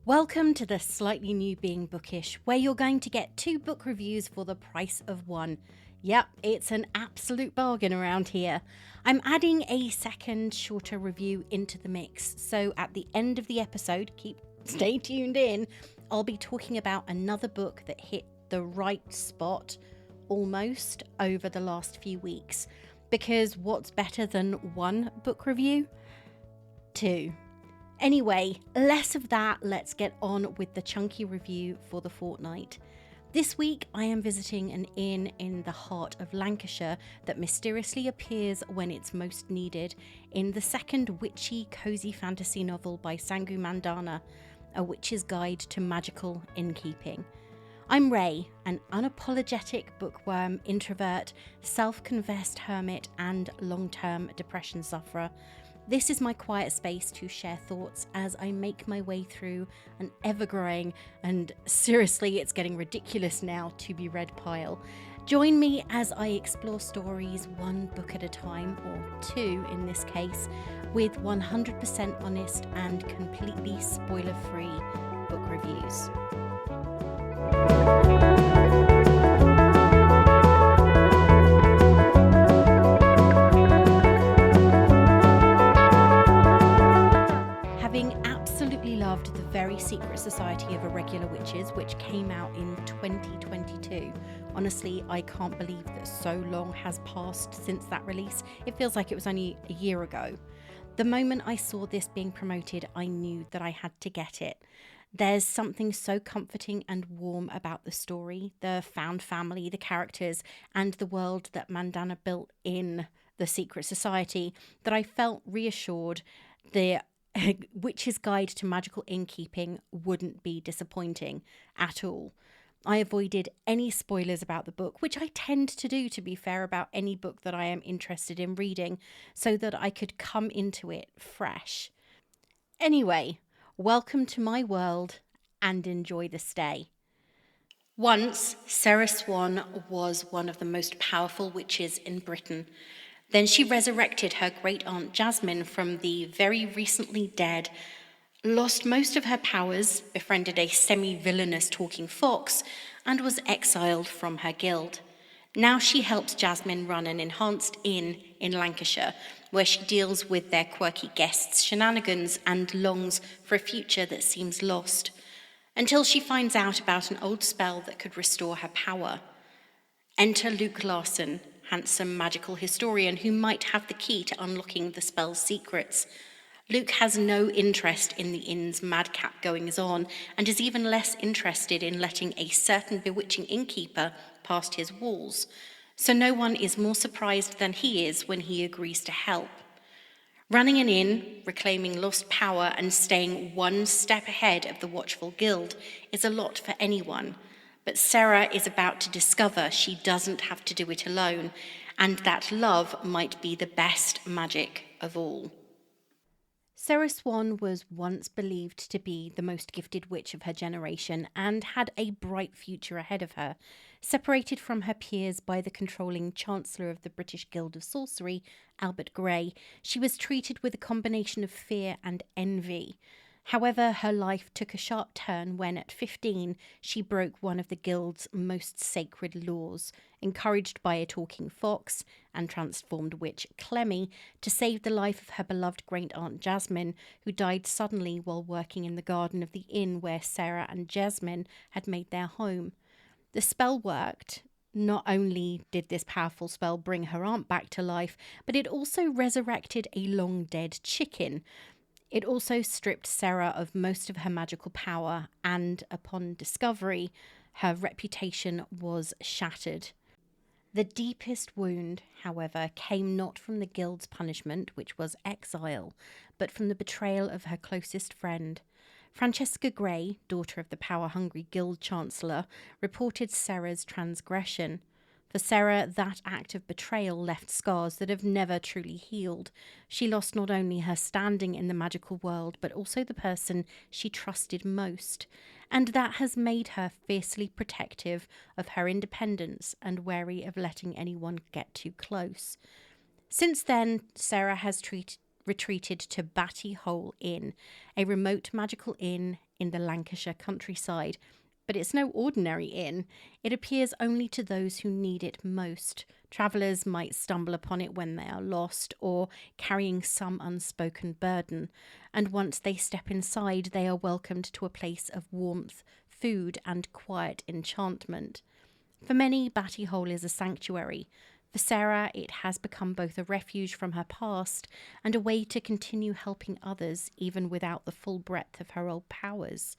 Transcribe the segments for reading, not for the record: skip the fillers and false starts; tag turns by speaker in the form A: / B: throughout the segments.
A: Welcome to the Slightly New Being Bookish, where you're going to get 2 book reviews for the price of 1. Yep, it's an absolute bargain around here. I'm adding a second, shorter review into the mix, so at the end of the episode, stay tuned in, I'll be talking about another book that hit the right spot, almost, over the last few weeks. Because what's better than 1 book review? 2. Anyway, less of that, let's get on with the chunky review for the fortnight. This week I am visiting an inn in the heart of Lancashire that mysteriously appears when it's most needed in the second witchy cosy fantasy novel by Sangu Mandanna, A Witch's Guide to Magical Innkeeping. I'm Ray, an unapologetic bookworm, introvert, self-confessed hermit and long-term depression sufferer. This is my quiet space to share thoughts as I make my way through an ever-growing and seriously it's getting ridiculous now to be read pile. Join me as I explore stories 1 book at a time, or 2 in this case, with 100% honest and completely spoiler-free book reviews. Loved The Very Secret Society of Irregular Witches, which came out in 2022. Honestly, I can't believe that so long has passed since that release. It feels like it was only a year ago. The moment I saw this being promoted, I knew that I had to get it. There's something so comforting and warm about the story, the found family, the characters, and the world that Mandanna built in The Secret Society that I felt reassured the Witch's Guide to Magical Innkeeping wouldn't be disappointing at all. I avoided any spoilers about the book, which I tend to do, to be fair, about any book that I am interested in reading, so that I could come into it fresh. Anyway, welcome to my world and enjoy the stay. Once, Sera Swan was one of the most powerful witches in Britain. Then she resurrected her great-aunt Jasmine from the very recently dead, lost most of her powers, befriended a semi-villainous talking fox, and was exiled from her guild. Now she helps Jasmine run an enhanced inn in Lancashire, where she deals with their quirky guests' shenanigans and longs for a future that seems lost, until she finds out about an old spell that could restore her power. Enter Luke Larson, handsome magical historian who might have the key to unlocking the spell's secrets. Luke has no interest in the inn's madcap goings-on and is even less interested in letting a certain bewitching innkeeper past his walls, so no one is more surprised than he is when he agrees to help. Running an inn, reclaiming lost power and staying 1 step ahead of the watchful guild is a lot for anyone. But Sera is about to discover she doesn't have to do it alone, and that love might be the best magic of all. Sera Swan was once believed to be the most gifted witch of her generation and had a bright future ahead of her. Separated from her peers by the controlling Chancellor of the British Guild of Sorcery, Albert Gray, she was treated with a combination of fear and envy. However, her life took a sharp turn when, at 15, she broke one of the guild's most sacred laws, encouraged by a talking fox and transformed witch Clemmy to save the life of her beloved great-aunt Jasmine, who died suddenly while working in the garden of the inn where Sera and Jasmine had made their home. The spell worked. Not only did this powerful spell bring her aunt back to life, but it also resurrected a long-dead chicken. It also stripped Sera of most of her magical power, and upon discovery, her reputation was shattered. The deepest wound, however, came not from the guild's punishment, which was exile, but from the betrayal of her closest friend. Francesca Gray, daughter of the power-hungry guild chancellor, reported Sera's transgression. For Sera, that act of betrayal left scars that have never truly healed. She lost not only her standing in the magical world, but also the person she trusted most. And that has made her fiercely protective of her independence and wary of letting anyone get too close. Since then, Sera has retreated to Batty Hole Inn, a remote magical inn in the Lancashire countryside. But it's no ordinary inn. It appears only to those who need it most. Travellers might stumble upon it when they are lost or carrying some unspoken burden, and once they step inside, they are welcomed to a place of warmth, food, and quiet enchantment. For many, Batty Hole is a sanctuary. For Sera, it has become both a refuge from her past and a way to continue helping others, even without the full breadth of her old powers.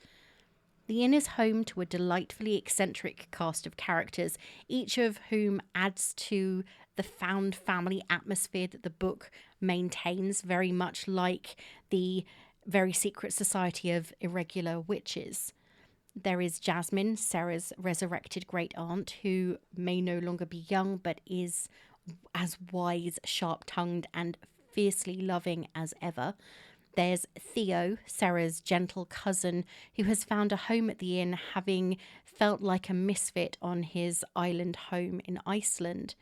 A: The inn is home to a delightfully eccentric cast of characters, each of whom adds to the found family atmosphere that the book maintains, very much like the very secret society of irregular witches. There is Jasmine, Sera's resurrected great aunt, who may no longer be young but is as wise, sharp-tongued, and fiercely loving as ever. There's Theo, Sera's gentle cousin, who has found a home at the inn, having felt like a misfit on his island home in Iceland.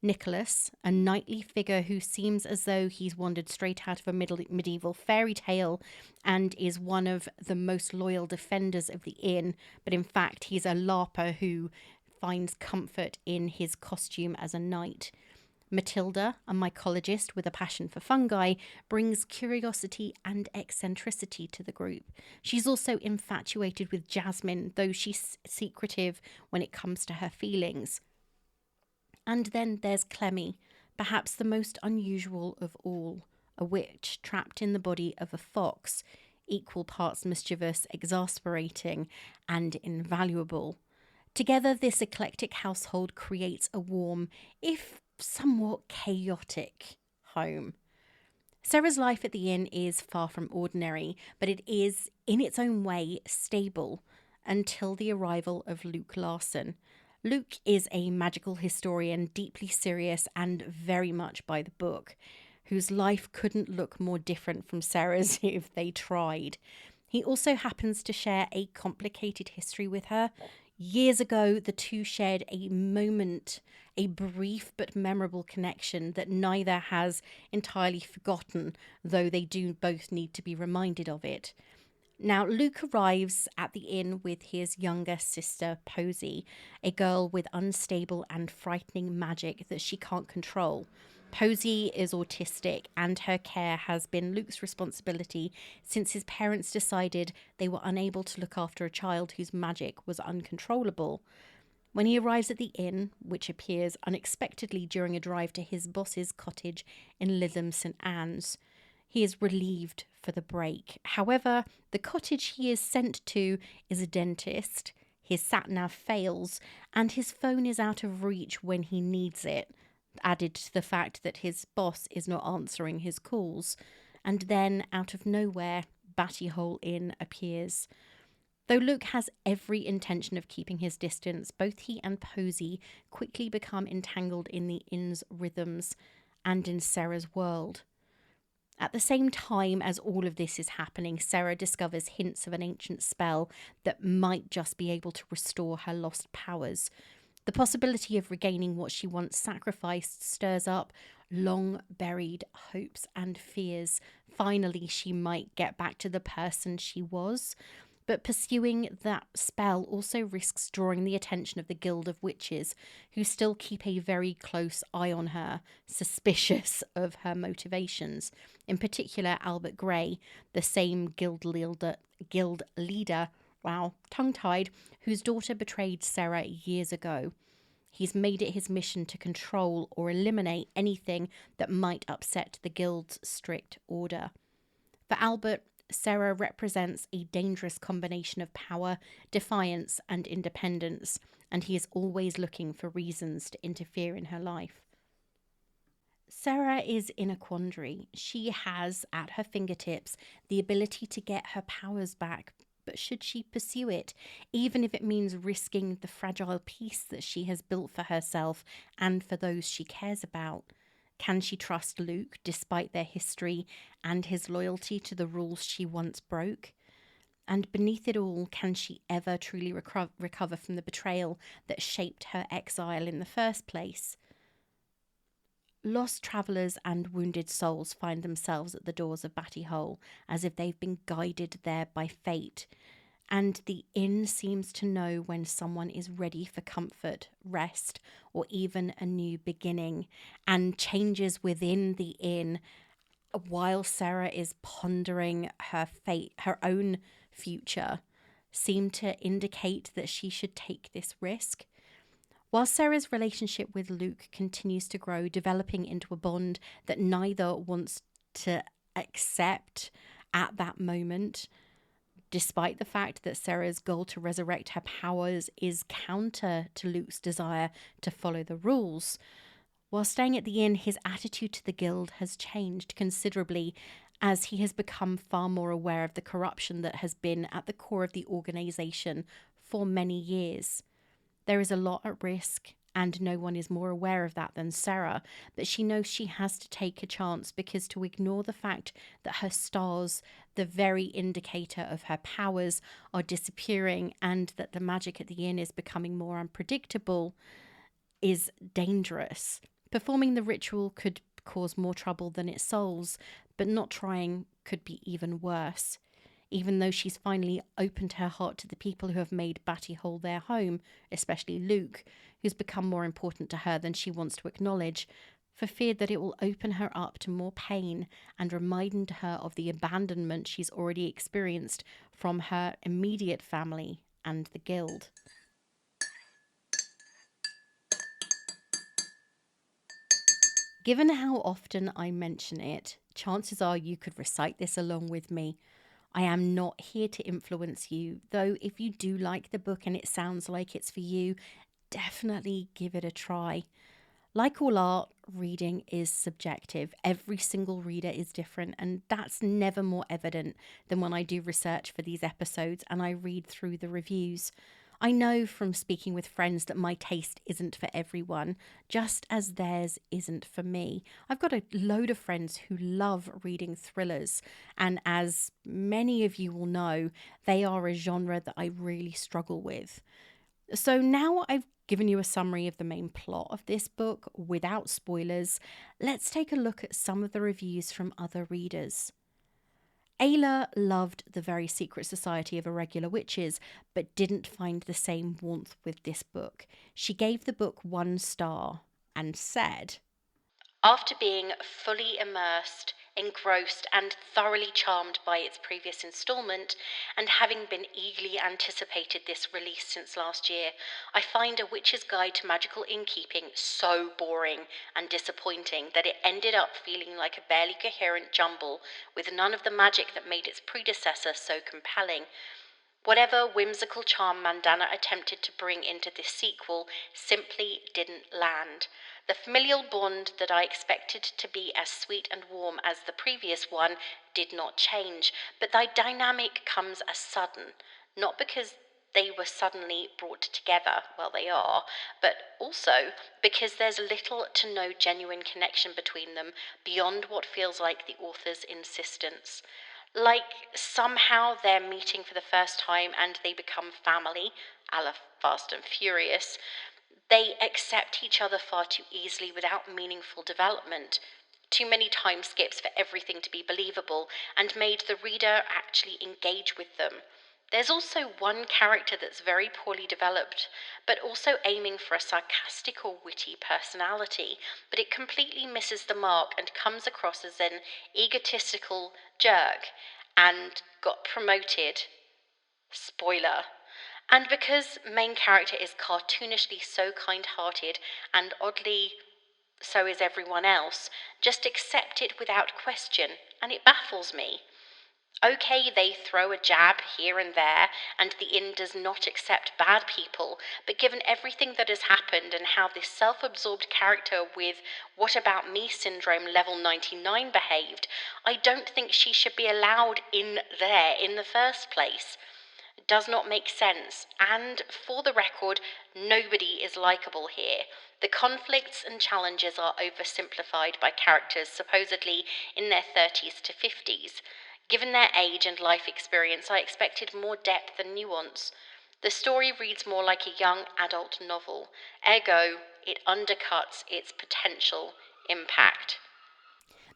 A: Nicholas, a knightly figure who seems as though he's wandered straight out of a medieval fairy tale and is one of the most loyal defenders of the inn, but in fact he's a larper who finds comfort in his costume as a knight. Matilda, a mycologist with a passion for fungi, brings curiosity and eccentricity to the group. She's also infatuated with Jasmine, though she's secretive when it comes to her feelings. And then there's Clemmy, perhaps the most unusual of all, a witch trapped in the body of a fox, equal parts mischievous, exasperating, and invaluable. Together, this eclectic household creates a warm, if somewhat chaotic, home. Sera's life at the inn is far from ordinary, but it is, in its own way, stable until the arrival of Luke Larson. Luke is a magical historian, deeply serious and very much by the book, whose life couldn't look more different from Sera's if they tried. He also happens to share a complicated history with her. Years ago, the two shared a brief but memorable connection that neither has entirely forgotten, though they do both need to be reminded of it. Now, Luke arrives at the inn with his younger sister, Posy, a girl with unstable and frightening magic that she can't control. Posy is autistic, and her care has been Luke's responsibility since his parents decided they were unable to look after a child whose magic was uncontrollable. When he arrives at the inn, which appears unexpectedly during a drive to his boss's cottage in Lytham St Anne's, he is relieved for the break. However, the cottage he is sent to is a dentist, his sat-nav fails, and his phone is out of reach when he needs it, added to the fact that his boss is not answering his calls. And then, out of nowhere, Batty Hole Inn appears. Though Luke has every intention of keeping his distance, both he and Posy quickly become entangled in the inn's rhythms and in Sera's world. At the same time as all of this is happening, Sera discovers hints of an ancient spell that might just be able to restore her lost powers. The possibility of regaining what she once sacrificed stirs up long-buried hopes and fears. Finally, she might get back to the person she was. But pursuing that spell also risks drawing the attention of the Guild of Witches, who still keep a very close eye on her, suspicious of her motivations. In particular, Albert Gray, the same guild leader, wow, tongue-tied, whose daughter betrayed Sera years ago. He's made it his mission to control or eliminate anything that might upset the guild's strict order. For Albert, Sera represents a dangerous combination of power, defiance, and independence, and he is always looking for reasons to interfere in her life. Sera is in a quandary. She has, at her fingertips, the ability to get her powers back, but should she pursue it, even if it means risking the fragile peace that she has built for herself and for those she cares about? Can she trust Luke, despite their history and his loyalty to the rules she once broke? And beneath it all, can she ever truly recover from the betrayal that shaped her exile in the first place? Lost travellers and wounded souls find themselves at the doors of Batty Hole, as if they've been guided there by fate. And the inn seems to know when someone is ready for comfort, rest, or even a new beginning, and changes within the inn while Sera is pondering her fate, her own future, seem to indicate that she should take this risk. While Sera's relationship with Luke continues to grow, developing into a bond that neither wants to accept at that moment, despite the fact that Sera's goal to resurrect her powers is counter to Luke's desire to follow the rules. While staying at the inn, his attitude to the guild has changed considerably as he has become far more aware of the corruption that has been at the core of the organization for many years. There is a lot at risk, and no one is more aware of that than Sera, but she knows she has to take a chance because to ignore the fact that her stars, the very indicator of her powers, are disappearing and that the magic at the inn is becoming more unpredictable is dangerous. Performing the ritual could cause more trouble than it solves, but not trying could be even worse. Even though she's finally opened her heart to the people who have made Batty Hole their home, especially Luke, who's become more important to her than she wants to acknowledge, for fear that it will open her up to more pain and remind her of the abandonment she's already experienced from her immediate family and the guild. Given how often I mention it, chances are you could recite this along with me. I am not here to influence you, though if you do like the book and it sounds like it's for you, definitely give it a try. Like all art, reading is subjective. Every single reader is different, and that's never more evident than when I do research for these episodes and I read through the reviews. I know from speaking with friends that my taste isn't for everyone, just as theirs isn't for me. I've got a load of friends who love reading thrillers, and as many of you will know, they are a genre that I really struggle with. So now I've given you a summary of the main plot of this book without spoilers. Let's take a look at some of the reviews from other readers. Ayla loved The Very Secret Society of Irregular Witches, but didn't find the same warmth with this book. She gave the book 1 star and said, "After being fully immersed, engrossed, and thoroughly charmed by its previous instalment, and having been eagerly anticipated this release since last year, I find A Witch's Guide to Magical Innkeeping so boring and disappointing that it ended up feeling like a barely coherent jumble with none of the magic that made its predecessor so compelling. Whatever whimsical charm Mandanna attempted to bring into this sequel simply didn't land. The familial bond that I expected to be as sweet and warm as the previous one did not change, but the dynamic comes as sudden, not because they were suddenly brought together, well they are, but also because there's little to no genuine connection between them beyond what feels like the author's insistence. Like somehow they're meeting for the first time and they become family, a la Fast and Furious. They accept each other far too easily without meaningful development. Too many time skips for everything to be believable and made the reader actually engage with them. There's also one character that's very poorly developed, but also aiming for a sarcastic or witty personality, but it completely misses the mark and comes across as an egotistical jerk and got promoted. Spoiler. And because main character is cartoonishly so kind-hearted and oddly so is everyone else, just accept it without question, and it baffles me. Okay, they throw a jab here and there, and the inn does not accept bad people, but given everything that has happened and how this self-absorbed character with "what about me" syndrome level 99 behaved, I don't think she should be allowed in there in the first place. It does not make sense, and for the record, nobody is likable here. The conflicts and challenges are oversimplified by characters supposedly in their 30s to 50s. Given their age and life experience, I expected more depth and nuance. The story reads more like a young adult novel, ergo, it undercuts its potential impact.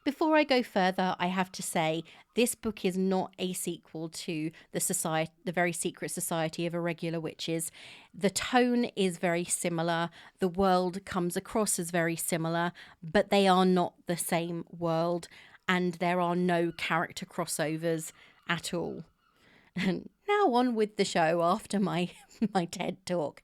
A: Before I go further, I have to say this book is not a sequel to the Very Secret Society of Irregular Witches. The tone is very similar. The world comes across as very similar, but they are not the same world, and there are no character crossovers at all. And now on with the show after my my TED talk.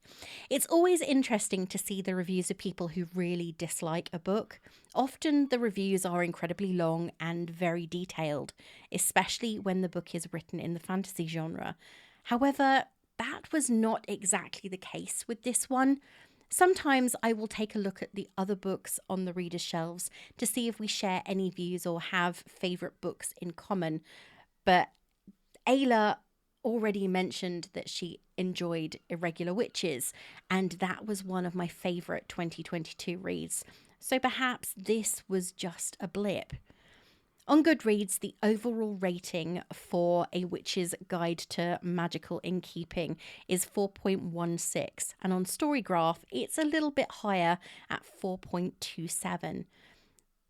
A: It's always interesting to see the reviews of people who really dislike a book. Often the reviews are incredibly long and very detailed, especially when the book is written in the fantasy genre. However, that was not exactly the case with this one. Sometimes I will take a look at the other books on the reader's shelves to see if we share any views or have favourite books in common. But Ayla already mentioned that she enjoyed Irregular Witches, and that was one of my favourite 2022 reads. So perhaps this was just a blip. On Goodreads, the overall rating for A Witch's Guide to Magical Innkeeping is 4.16, and on Storygraph, it's a little bit higher at 4.27.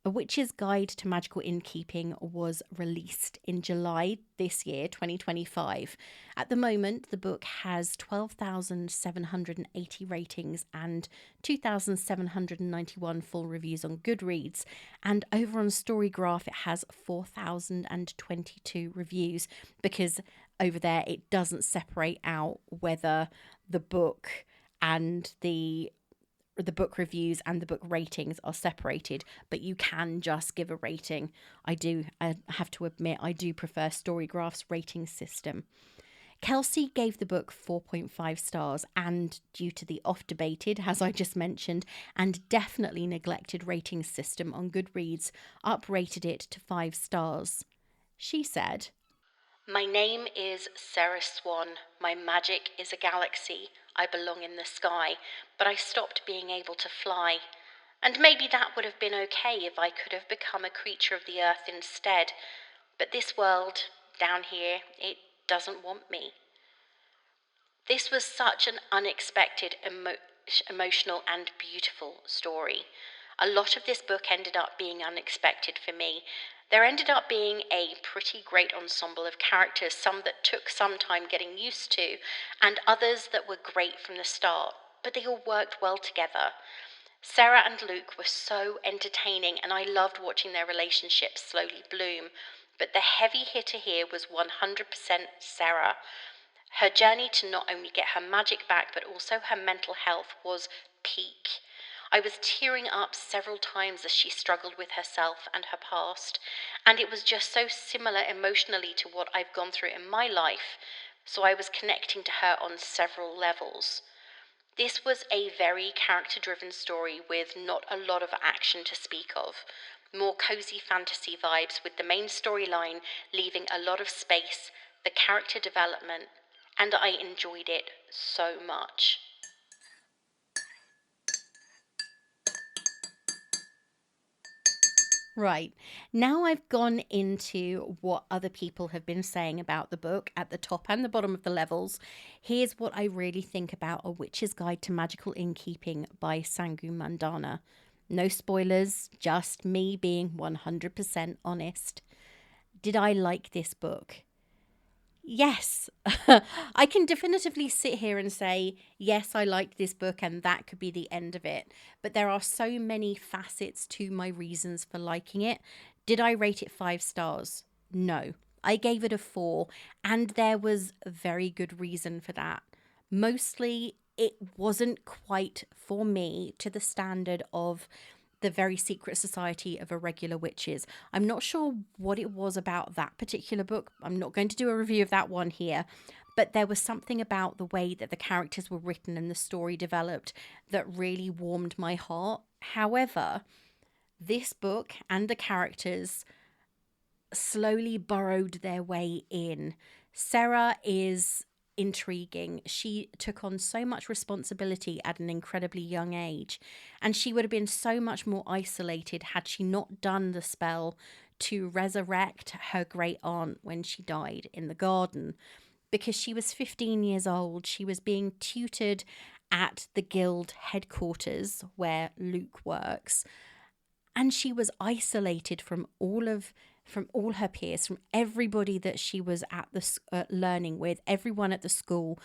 A: A Witch's Guide to Magical Innkeeping was released in July this year, 2025. At the moment, the book has 12,780 ratings and 2,791 full reviews on Goodreads. And over on Storygraph, it has 4,022 reviews, because over there it doesn't separate out whether the book and the book reviews and the book ratings are separated, but you can just give a rating. I have to admit, I do prefer Storygraph's rating system. Kelsey gave the book 4.5 stars, and due to the oft-debated, as I just mentioned, and definitely neglected rating system on Goodreads, uprated it to 5 stars. She said, "My name is Sera Swan. My magic is a galaxy. I belong in the sky, but I stopped being able to fly. And maybe that would have been okay if I could have become a creature of the earth instead. But this world, down here, it doesn't want me." This was such an unexpected, emotional and beautiful story. A lot of this book ended up being unexpected for me. There ended up being a pretty great ensemble of characters, some that took some time getting used to, and others that were great from the start, but they all worked well together. Sarah and Luke were so entertaining, and I loved watching their relationship slowly bloom. But the heavy hitter here was 100% Sarah. Her journey to not only get her magic back, but also her mental health was peak. I was tearing up several times as she struggled with herself and her past, and it was just so similar emotionally to what I've gone through in my life, so I was connecting to her on several levels. This was a very character-driven story with not a lot of action to speak of. More cosy fantasy vibes, with the main storyline leaving a lot of space, the character development, and I enjoyed it so much. Right, now I've gone into what other people have been saying about the book at the top and the bottom of the levels. Here's what I really think about A Witch's Guide to Magical Innkeeping by Sangu Mandanna. No spoilers, just me being 100% honest. Did I like this book? Yes, I can definitively sit here and say, yes, I liked this book, and that could be the end of it. But there are so many facets to my reasons for liking it. Did I rate it 5 stars? No, I gave it a 4, and there was a very good reason for that. Mostly, it wasn't quite for me to the standard of the Very Secret Society of Irregular Witches. I'm not sure what it was about that particular book. I'm not going to do a review of that one here, but there was something about the way that the characters were written and the story developed that really warmed my heart. However, this book and the characters slowly burrowed their way in. Sera is intriguing. She took on so much responsibility at an incredibly young age, and she would have been so much more isolated had she not done the spell to resurrect her great aunt when she died in the garden. Because she was 15 years old, she was being tutored at the guild headquarters where Luke works, And she was isolated from all her peers, from everybody that she was at the learning with. Everyone at the school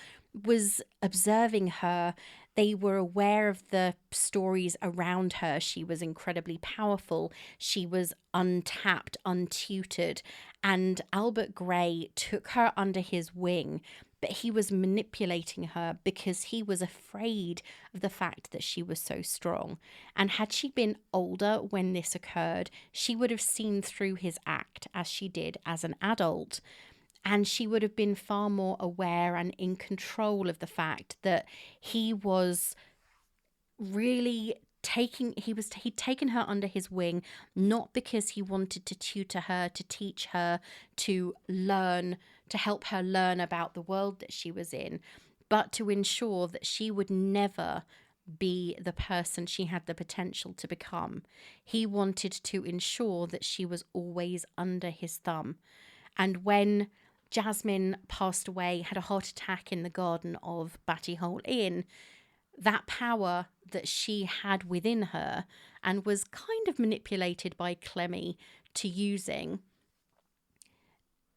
A: was observing her. They were aware of the stories around her. She was incredibly powerful. She was untapped, untutored. And Albert Gray took her under his wing, but he was manipulating her because he was afraid of the fact that she was so strong. And had she been older when this occurred, she would have seen through his act as she did as an adult. And she would have been far more aware and in control of the fact that he was really he'd taken her under his wing, not because he wanted to tutor her, to teach her, to learn, to help her learn about the world that she was in, but to ensure that she would never be the person she had the potential to become. He wanted to ensure that she was always under his thumb. And when Jasmine passed away, had a heart attack in the garden of Batty Hole Inn, that power that she had within her and was kind of manipulated by Clemmy to using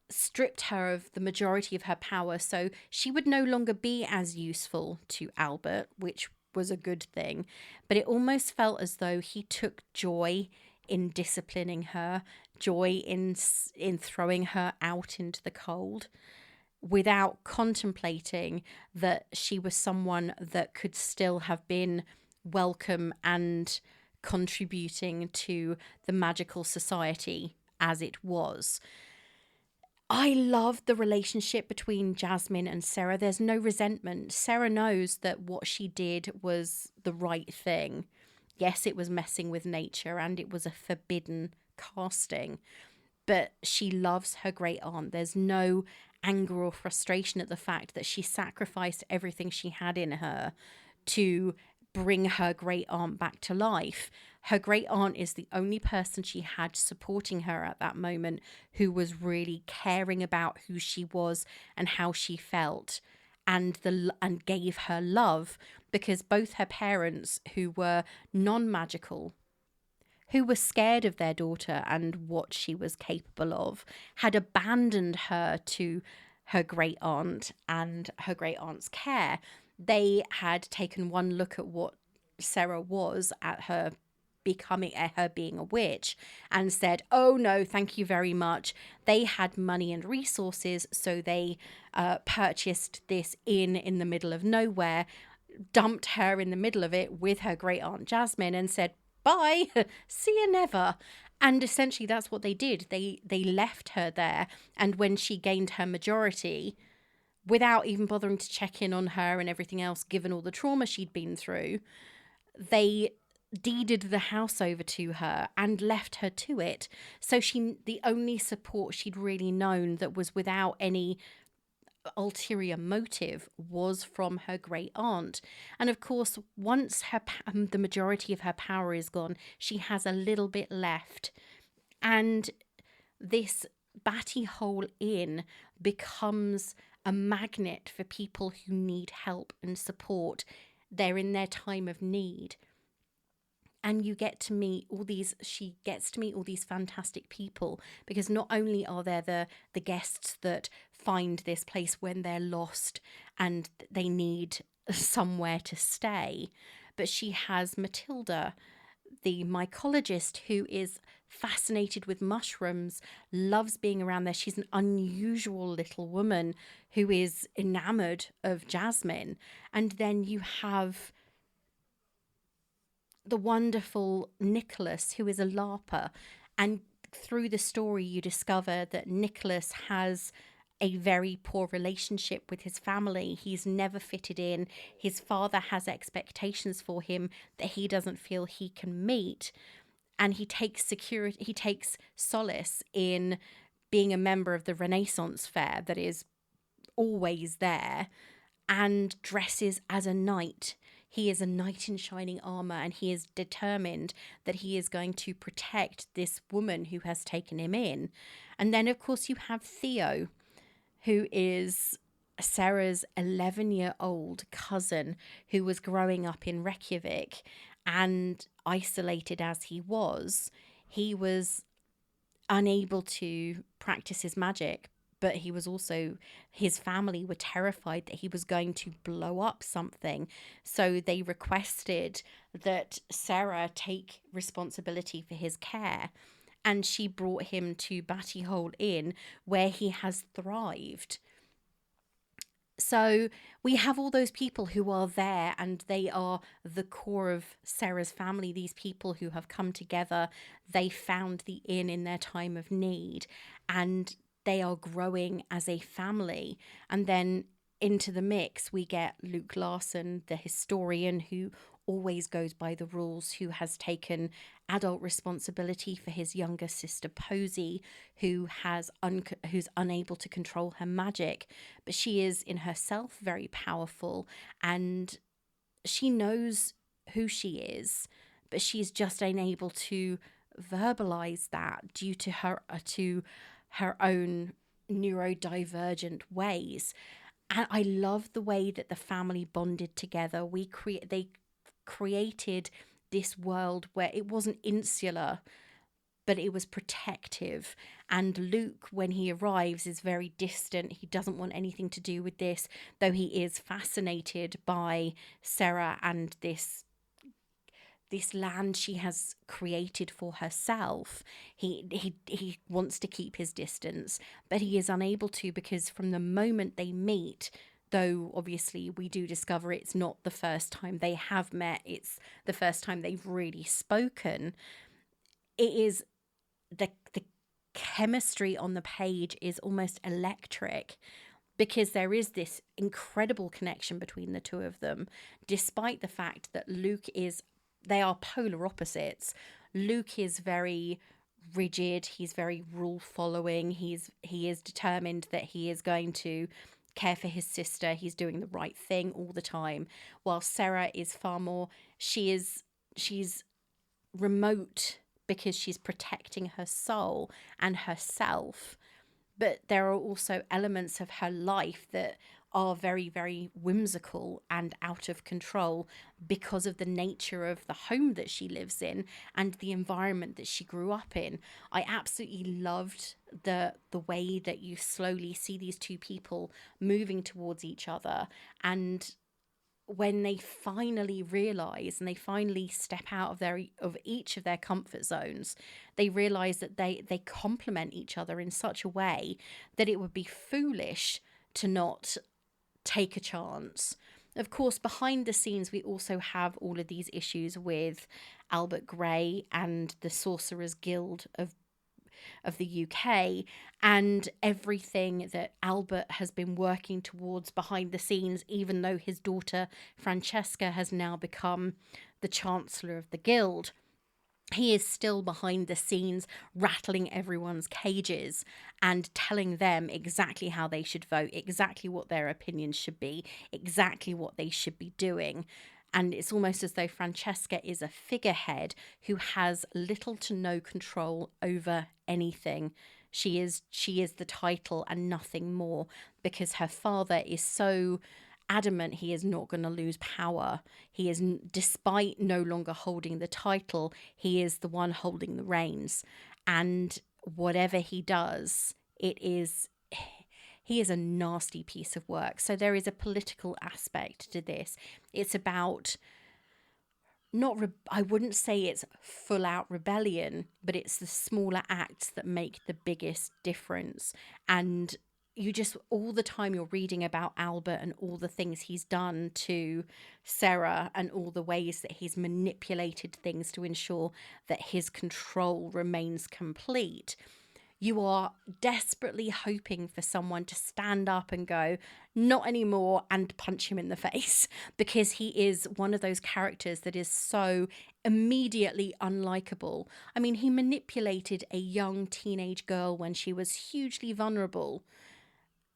A: stripped her of the majority of her power, so she would no longer be as useful to Albert, which was a good thing. But it almost felt as though he took joy in disciplining her, joy in throwing her out into the cold, without contemplating that she was someone that could still have been welcome and contributing to the magical society as it was. I love the relationship between Jasmine and Sera. There's no resentment. Sera knows that what she did was the right thing. Yes, it was messing with nature and it was a forbidden casting, but she loves her great aunt. There's no anger or frustration at the fact that she sacrificed everything she had in her to bring her great aunt back to life. Her great aunt is the only person she had supporting her at that moment who was really caring about who she was and how she felt, and gave her love, because both her parents, who were non-magical, who were scared of their daughter and what she was capable of, had abandoned her to her great aunt and her great aunt's care. They had taken one look at what Sera was at her becoming her being a witch and said, oh no, thank you very much. They had money and resources, so they purchased this inn in the middle of nowhere, dumped her in the middle of it with her great aunt Jasmine, and said, bye, see you never. And essentially that's what they did. They left her there, and when she gained her majority, without even bothering to check in on her and everything else, given all the trauma she'd been through, they deeded the house over to her and left her to it. So the only support she'd really known that was without any ulterior motive was from her great aunt. And of course, once the majority of her power is gone, she has a little bit left, and this Batty Hole Inn becomes a magnet for people who need help and support. They're in their time of need. And she gets to meet all these fantastic people, because not only are there the guests that find this place when they're lost and they need somewhere to stay, but she has Matilda, the mycologist, who is fascinated with mushrooms, loves being around there. She's an unusual little woman who is enamored of Jasmine. And then you have the wonderful Nicholas, who is a LARPer. And through the story, you discover that Nicholas has a very poor relationship with his family. He's never fitted in. His father has expectations for him that he doesn't feel he can meet. And he takes solace in being a member of the Renaissance fair that is always there, and dresses as a knight. He is a knight in shining armor, and he is determined that he is going to protect this woman who has taken him in. And then, of course, you have Theo, who is Sera's 11-year-old cousin who was growing up in Reykjavik. And isolated as he was unable to practice his magic, but he was also, his family were terrified that he was going to blow up something. So they requested that Sarah take responsibility for his care. And she brought him to Battyhole Inn, where he has thrived. So we have all those people who are there, and they are the core of Sarah's family. These people who have come together, they found the inn in their time of need, and they are growing as a family. And then into the mix, we get Luke Larson, the historian who always goes by the rules, who has taken adult responsibility for his younger sister Posy, who's unable to control her magic, but she is in herself very powerful, and she knows who she is, but she's just unable to verbalize that due to her own neurodivergent ways. And I love the way that the family bonded together. They created this world where it wasn't insular, but it was protective. And Luke, when he arrives, is very distant. He doesn't want anything to do with this, though he is fascinated by Sera and this land she has created for herself. He wants to keep his distance, but he is unable to, because from the moment they meet, though obviously we do discover it's not the first time they have met, it's the first time they've really spoken, it is the chemistry on the page is almost electric, because there is this incredible connection between the two of them, despite the fact that they are polar opposites. Luke is very rigid, he's very rule following, he is determined that he is going to care for his sister, he's doing the right thing all the time, while Sera is far more, she's remote, because she's protecting her soul and herself. But there are also elements of her life that are very, very whimsical and out of control because of the nature of the home that she lives in and the environment that she grew up in. I absolutely loved the way that you slowly see these two people moving towards each other, and when they finally realize and they finally step out of each of their comfort zones, they realize that they complement each other in such a way that it would be foolish to not take a chance. Of course, behind the scenes, we also have all of these issues with Albert Gray and the Sorcerers Guild of the UK, and everything that Albert has been working towards behind the scenes, even though his daughter Francesca has now become the Chancellor of the Guild. He is still behind the scenes rattling everyone's cages and telling them exactly how they should vote, exactly what their opinions should be, exactly what they should be doing. And it's almost as though Francesca is a figurehead who has little to no control over anything. She is the title and nothing more, because her father is so adamant he is not going to lose power. He is, despite no longer holding the title, he is the one holding the reins. And whatever he does, he is a nasty piece of work. So there is a political aspect to this. It's about I wouldn't say it's full out rebellion, but it's the smaller acts that make the biggest difference. And you just, all the time you're reading about Albert and all the things he's done to Sera and all the ways that he's manipulated things to ensure that his control remains complete. You are desperately hoping for someone to stand up and go, not anymore, and punch him in the face, because he is one of those characters that is so immediately unlikable. I mean, he manipulated a young teenage girl when she was hugely vulnerable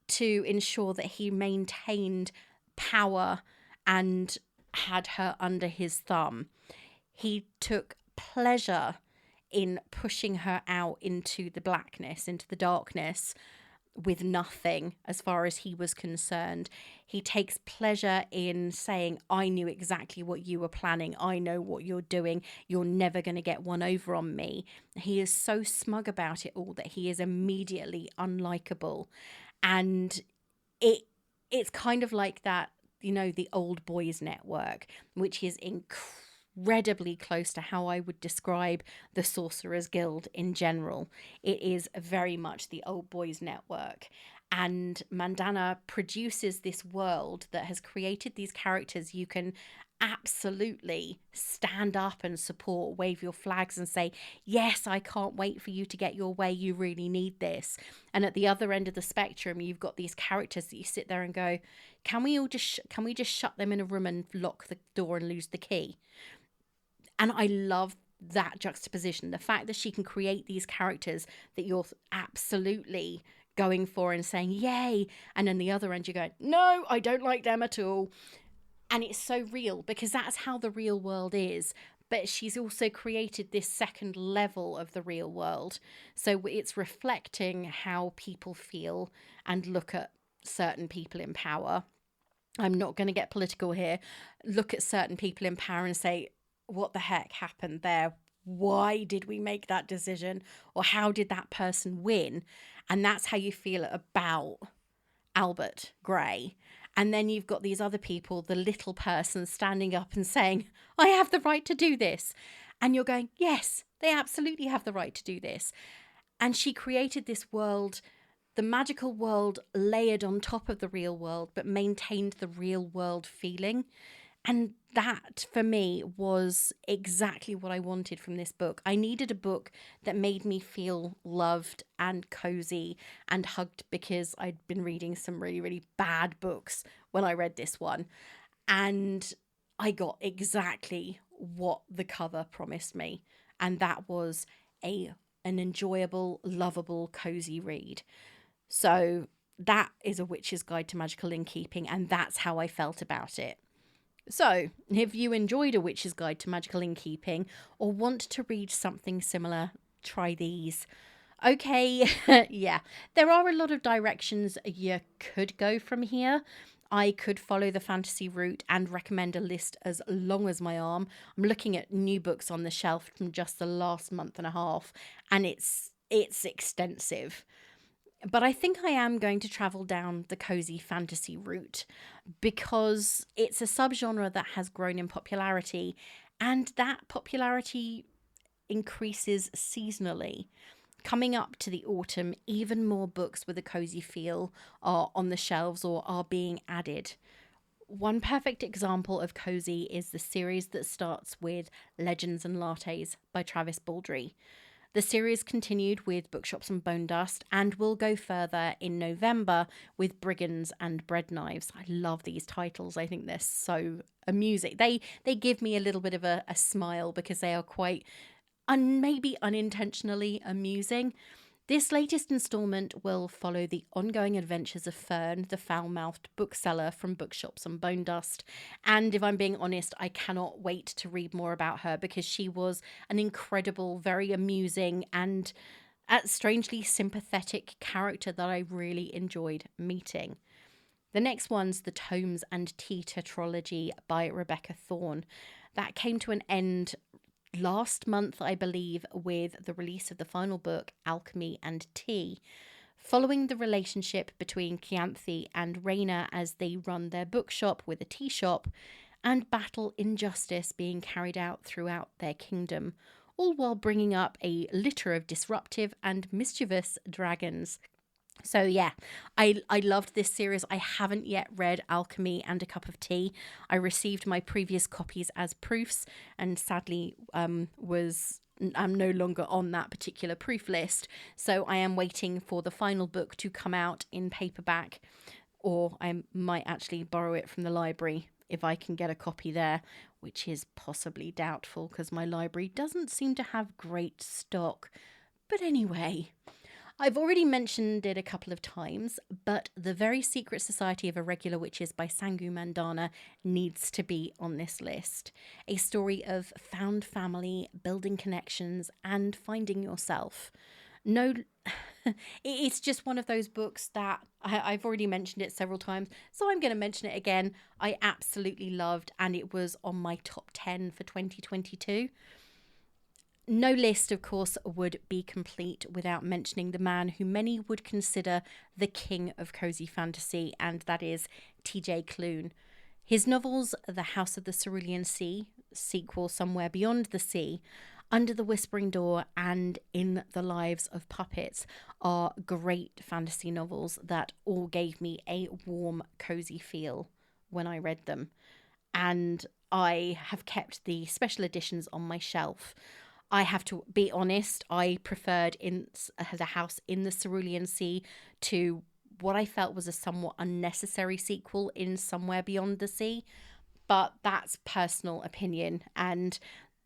A: to ensure that he maintained power and had her under his thumb. He took pleasure in pushing her out into the blackness, into the darkness, with nothing as far as he was concerned. He takes pleasure in saying, I knew exactly what you were planning. I know what you're doing. You're never going to get one over on me. He is so smug about it all that he is immediately unlikable. And it's kind of like that, the Old Boys Network, which is incredibly close to how I would describe the Sorcerer's Guild in general. It is very much the Old Boys Network. And Mandanna produces this world that has created these characters you can absolutely stand up and support, wave your flags and say, yes, I can't wait for you to get your way. You really need this. And at the other end of the spectrum, you've got these characters that you sit there and go, can we just shut them in a room and lock the door and lose the key? And I love that juxtaposition, the fact that she can create these characters that you're absolutely going for and saying yay, and then the other end you're going, no, I don't like them at all. And it's so real because that's how the real world is. But she's also created this second level of the real world. So it's reflecting how people feel and look at certain people in power. I'm not going to get political here. Look at certain people in power and say, what the heck happened there? Why did we make that decision? Or how did that person win? And that's how you feel about Albert Gray. And then you've got these other people, the little person standing up and saying, I have the right to do this. And you're going, yes, they absolutely have the right to do this. And she created this world, the magical world layered on top of the real world, but maintained the real world feeling. And that, for me, was exactly what I wanted from this book. I needed a book that made me feel loved and cozy and hugged, because I'd been reading some really, really bad books when I read this one. And I got exactly what the cover promised me. And that was an enjoyable, lovable, cozy read. So that is A Witch's Guide to Magical Innkeeping, and that's how I felt about it. So, if you enjoyed A Witch's Guide to Magical Innkeeping or want to read something similar, try these. Okay, yeah, there are a lot of directions you could go from here. I could follow the fantasy route and recommend a list as long as my arm. I'm looking at new books on the shelf from just the last month and a half, and it's extensive. But I think I am going to travel down the cozy fantasy route because it's a subgenre that has grown in popularity, and that popularity increases seasonally. Coming up to the autumn, even more books with a cozy feel are on the shelves or are being added. One perfect example of cozy is the series that starts with Legends and Lattes by Travis Baldree. The series continued with Bookshops and Bone Dust and will go further in November with Brigands and Bread Knives. I love these titles. I think they're so amusing. They give me a little bit of a smile because they are quite maybe unintentionally amusing. This latest instalment will follow the ongoing adventures of Fern, the foul-mouthed bookseller from Bookshops and Bone Dust. And if I'm being honest, I cannot wait to read more about her because she was an incredible, very amusing and strangely sympathetic character that I really enjoyed meeting. The next one's The Tomes and Tea Tetralogy by Rebecca Thorne. That came to an end last month, I believe, with the release of the final book, Alchemy and Tea, following the relationship between Chianthe and Raina as they run their bookshop with a tea shop and battle injustice being carried out throughout their kingdom, all while bringing up a litter of disruptive and mischievous dragons. So yeah, I loved this series. I haven't yet read Alchemy and a Cup of Tea. I received my previous copies as proofs and sadly I'm no longer on that particular proof list. So I am waiting for the final book to come out in paperback, or I might actually borrow it from the library if I can get a copy there, which is possibly doubtful because my library doesn't seem to have great stock. But anyway, I've already mentioned it a couple of times, but The Very Secret Society of Irregular Witches by Sangu Mandanna needs to be on this list. A story of found family, building connections, and finding yourself. No, it's just one of those books that I've already mentioned it several times, so I'm going to mention it again. I absolutely loved, and it was on my top 10 for 2022. No list, of course, would be complete without mentioning the man who many would consider the king of cozy fantasy, and that is TJ Klune. His novels, The House of the Cerulean Sea, sequel Somewhere Beyond the Sea, Under the Whispering Door, and In the Lives of Puppets are great fantasy novels that all gave me a warm, cozy feel when I read them. And I have kept the special editions on my shelf. I have to be honest, I preferred in the house in the Cerulean Sea to what I felt was a somewhat unnecessary sequel in Somewhere Beyond the Sea, but that's personal opinion, and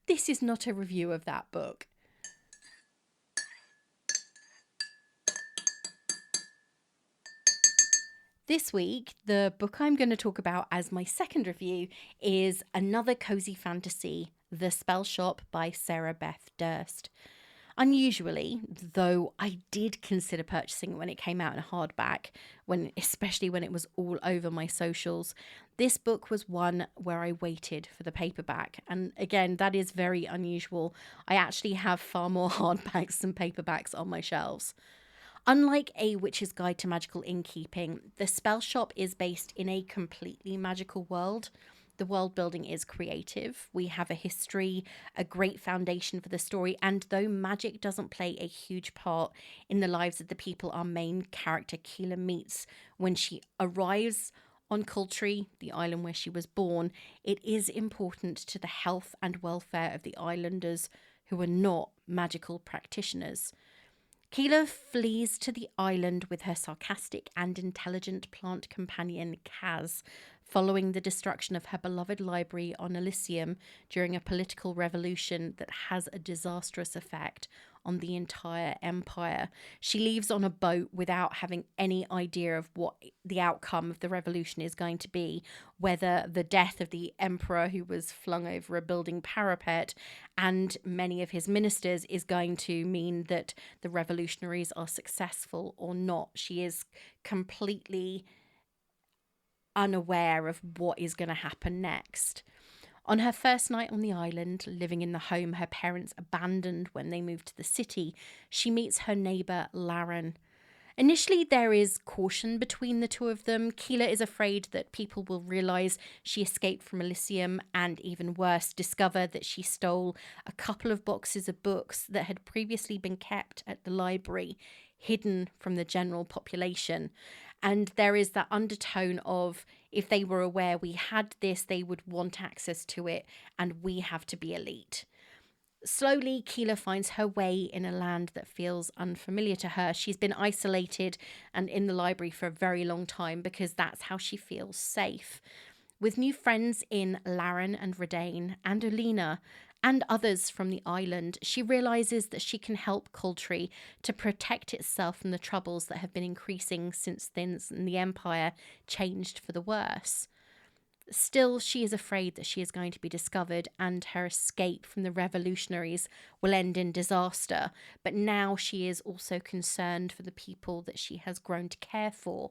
A: this is not a review of that book. This week, the book I'm going to talk about as my second review is another cozy fantasy, The Spell Shop by Sarah Beth Durst. Unusually, though I did consider purchasing it when it came out in hardback, especially when it was all over my socials, this book was one where I waited for the paperback. And again, that is very unusual. I actually have far more hardbacks than paperbacks on my shelves. Unlike A Witch's Guide to Magical Innkeeping, the spell shop is based in a completely magical world. The world building is creative. We have a history, a great foundation for the story, and though magic doesn't play a huge part in the lives of the people our main character Keela meets when she arrives on Cultree, the island where she was born, it is important to the health and welfare of the islanders who are not magical practitioners. Keela flees to the island with her sarcastic and intelligent plant companion Kaz, following the destruction of her beloved library on Elysium during a political revolution that has a disastrous effect on the entire empire. She leaves on a boat without having any idea of what the outcome of the revolution is going to be, whether the death of the emperor who was flung over a building parapet and many of his ministers is going to mean that the revolutionaries are successful or not. She is completely unaware of what is going to happen next. On her first night on the island, living in the home her parents abandoned when they moved to the city, she meets her neighbour, Laren. Initially, there is caution between the two of them. Keela is afraid that people will realise she escaped from Elysium and, even worse, discover that she stole a couple of boxes of books that had previously been kept at the library, hidden from the general population. And there is that undertone of, if they were aware we had this, they would want access to it, and we have to be elite. Slowly, Keela finds her way in a land that feels unfamiliar to her. She's been isolated and in the library for a very long time because that's how she feels safe. With new friends in Laren and Redane and Alina and others from the island, she realises that she can help Cultree to protect itself from the troubles that have been increasing since the Empire changed for the worse. Still, she is afraid that she is going to be discovered and her escape from the revolutionaries will end in disaster. But now she is also concerned for the people that she has grown to care for.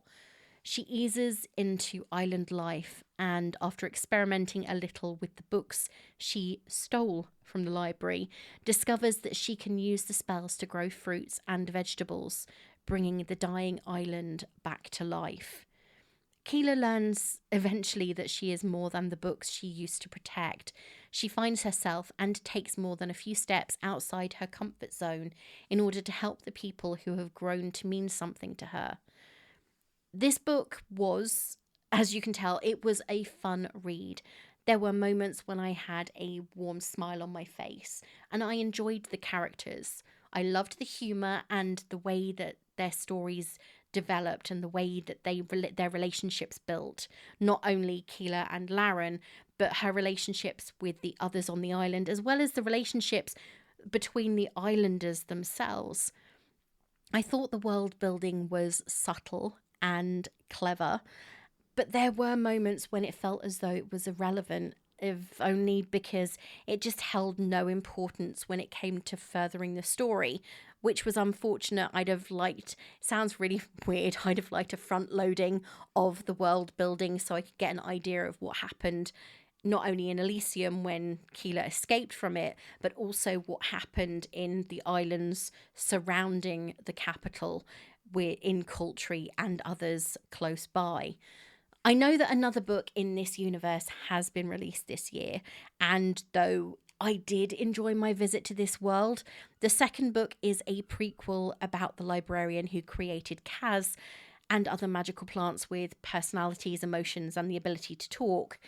A: She eases into island life, and after experimenting a little with the books she stole from the library, discovers that she can use the spells to grow fruits and vegetables, bringing the dying island back to life. Keela learns eventually that she is more than the books she used to protect. She finds herself and takes more than a few steps outside her comfort zone in order to help the people who have grown to mean something to her. This book was, as you can tell, it was a fun read. There were moments when I had a warm smile on my face, and I enjoyed the characters. I loved the humour and the way that their stories developed and the way that their relationships built. Not only Keela and Laren, but her relationships with the others on the island, as well as the relationships between the islanders themselves. I thought the world building was subtle and clever, but there were moments when it felt as though it was irrelevant, if only because it just held no importance when it came to furthering the story, which was unfortunate. I'd have liked, sounds really weird, I'd have liked a front loading of the world building so I could get an idea of what happened not only in Elysium when Keela escaped from it, but also what happened in the islands surrounding the capital, in Coultry and others close by. I know that another book in this universe has been released this year, and though I did enjoy my visit to this world, the second book is a prequel about the librarian who created Kaz and other magical plants with personalities, emotions, and the ability to talk.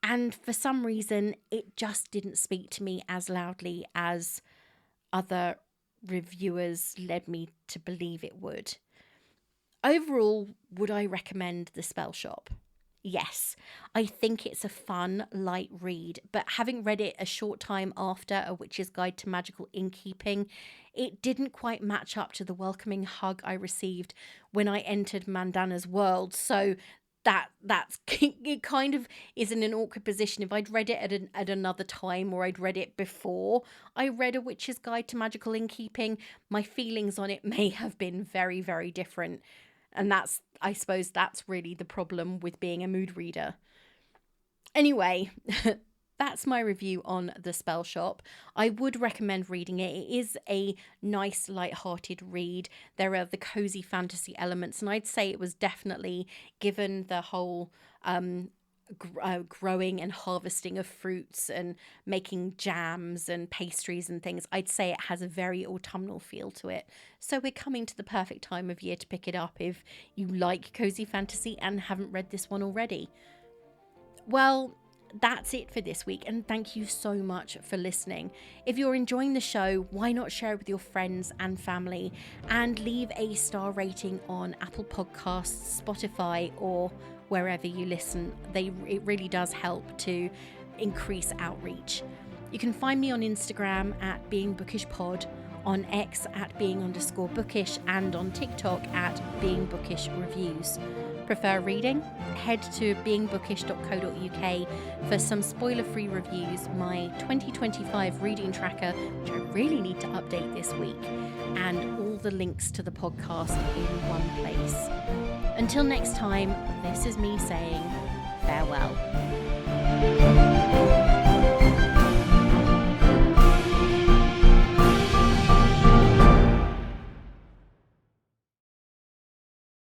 A: And for some reason, it just didn't speak to me as loudly as other reviewers led me to believe it would. Overall, would I recommend The Spell Shop? Yes, I think it's a fun, light read, but having read it a short time after A Witch's Guide to Magical Innkeeping, it didn't quite match up to the welcoming hug I received when I entered Mandanna's world, so that's it kind of is in an awkward position. If I'd read it at another time, or I'd read it before I read A Witch's Guide to Magical Innkeeping, my feelings on it may have been very, very different. And I suppose that's really the problem with being a mood reader. Anyway, that's my review on The Spell Shop. I would recommend reading it. It is a nice, light-hearted read. There are the cozy fantasy elements, and I'd say it was definitely, given the whole growing and harvesting of fruits and making jams and pastries and things, I'd say it has a very autumnal feel to it. So we're coming to the perfect time of year to pick it up if you like cozy fantasy and haven't read this one already. Well, that's it for this week, and thank you so much for listening. If you're enjoying the show, why not share it with your friends and family, and leave a star rating on Apple Podcasts, Spotify, or wherever you listen. It really does help to increase outreach. You can find me on Instagram at beingbookish_pod, on X at being_bookish, and on TikTok at beingbookishreviews. Prefer reading? Head to beingbookish.co.uk for some spoiler-free reviews, my 2025 reading tracker, which I really need to update this week, and all the links to the podcast in one place. Until next time, this is me saying farewell.